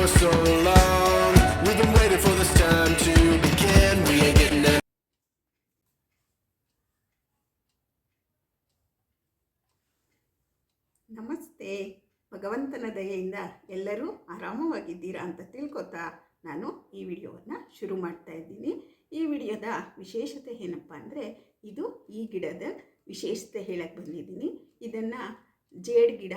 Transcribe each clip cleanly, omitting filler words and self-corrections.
for so long. We've been waiting for this time to begin. We ain't getting it. ನಮಸ್ತೆ. ಭಗವಂತನ ದಯೆಯಿಂದ ಎಲ್ಲರೂ ಆರಾಮವಾಗಿದ್ದೀರಾ ಅಂತ ತಿಳ್ಕೊತಾ ನಾನು ಈ ವಿಡಿಯೋವನ್ನು ಶುರು ಮಾಡ್ತಾ ಇದ್ದೀನಿ. ಈ ವಿಡಿಯೋದ ವಿಶೇಷತೆ ಏನಪ್ಪ ಅಂದರೆ, ಇದು ಈ ಗಿಡದ ವಿಶೇಷತೆ ಹೇಳಕ್ಕೆ ಬಂದಿದ್ದೀನಿ. ಇದನ್ನು ಜೇಡ್ ಗಿಡ,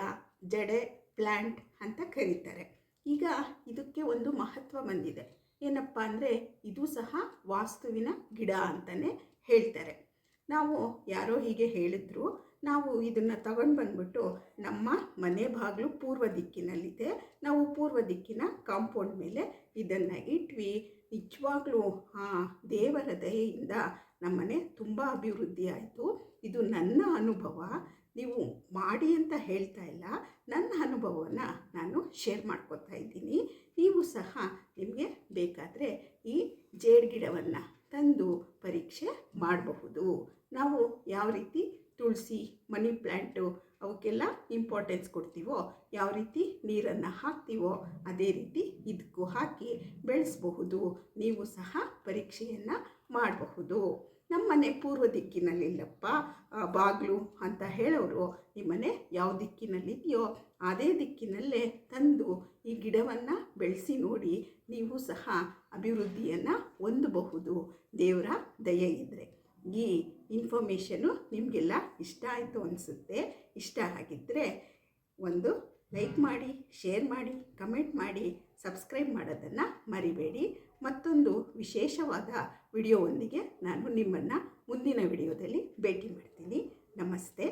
ಜಡೆ ಪ್ಲ್ಯಾಂಟ್ ಅಂತ ಕರೀತಾರೆ. ಈಗ ಇದಕ್ಕೆ ಒಂದು ಮಹತ್ವ ಬಂದಿದೆ. ಏನಪ್ಪ ಅಂದರೆ, ಇದು ಸಹ ವಾಸ್ತುವಿನ ಗಿಡ ಅಂತಲೇ ಹೇಳ್ತಾರೆ. ನಾವು ಯಾರೋ ಹೀಗೆ ಹೇಳಿದ್ರು, ನಾವು ಇದನ್ನು ತಗೊಂಡು ಬಂದ್ಬಿಟ್ಟು ನಮ್ಮ ಮನೆ ಬಾಗಿಲು ಪೂರ್ವ ದಿಕ್ಕಿನಲ್ಲಿದೆ, ನಾವು ಪೂರ್ವ ದಿಕ್ಕಿನ ಕಾಂಪೌಂಡ್ ಮೇಲೆ ಇದನ್ನು ಇಟ್ವಿ. ನಿಜವಾಗ್ಲೂ ದೇವರ ದಯೆಯಿಂದ ನಮ್ಮನೆ ತುಂಬ ಅಭಿವೃದ್ಧಿ ಆಯಿತು. ಇದು ನನ್ನ ಅನುಭವ, ನೀವು ಮಾಡಿ ಅಂತ ಹೇಳ್ತಾ ಇಲ್ಲ, ನನ್ನ ಅನುಭವವನ್ನು ನಾನು ಶೇರ್ ಮಾಡ್ಕೊತಾ ಇದ್ದೀನಿ. ನೀವು ಸಹ ನಿಮಗೆ ಬೇಕಾದರೆ ಈ ಜೇಡ್ ಗಿಡವನ್ನು ತಂದು ಪರೀಕ್ಷೆ ಮಾಡಬಹುದು. ನಾವು ಯಾವ ರೀತಿ ತುಳಸಿ, ಮನಿ ಪ್ಲ್ಯಾಂಟು ಅವಕ್ಕೆಲ್ಲ ಇಂಪಾರ್ಟೆನ್ಸ್ ಕೊಡ್ತೀವೋ, ಯಾವ ರೀತಿ ನೀರನ್ನು ಹಾಕ್ತೀವೋ ಅದೇ ರೀತಿ ಇದಕ್ಕೂ ಹಾಕಿ ಬೆಳೆಸಬಹುದು. ನೀವು ಸಹ ಪರೀಕ್ಷೆಯನ್ನು ಮಾಡಬಹುದು. ನಮ್ಮನೆ ಪೂರ್ವ ದಿಕ್ಕಿನಲ್ಲಿಲ್ಲಪ್ಪ ಬಾಗಿಲು ಅಂತ ಹೇಳೋರು, ನಿಮ್ಮನೆ ಯಾವ ದಿಕ್ಕಿನಲ್ಲಿದೆಯೋ ಅದೇ ದಿಕ್ಕಿನಲ್ಲೇ ತಂದು ಈ ಗಿಡವನ್ನು ಬೆಳೆಸಿ ನೋಡಿ, ನೀವು ಸಹ ಅಭಿವೃದ್ಧಿಯನ್ನು ಹೊಂದಬಹುದು ದೇವರ ದಯೆ ಇದ್ದರೆ. ಈ ಇನ್ಫಾರ್ಮೇಷನು ನಿಮಗೆಲ್ಲ ಇಷ್ಟ ಆಯಿತು ಅನಿಸುತ್ತೆ. ಇಷ್ಟ ಆಗಿದ್ದರೆ ಒಂದು ಲೈಕ್ ಮಾಡಿ, ಶೇರ್ ಮಾಡಿ, ಕಮೆಂಟ್ ಮಾಡಿ, ಸಬ್ಸ್ಕ್ರೈಬ್ ಮಾಡೋದನ್ನು ಮರಿಬೇಡಿ. ಮತ್ತೊಂದು ವಿಶೇಷವಾದ ವಿಡಿಯೋವೊಂದಿಗೆ ನಾನು ನಿಮ್ಮನ್ನು ಮುಂದಿನ ವಿಡಿಯೋದಲ್ಲಿ ಭೇಟಿ ಮಾಡ್ತೀನಿ. ನಮಸ್ತೆ.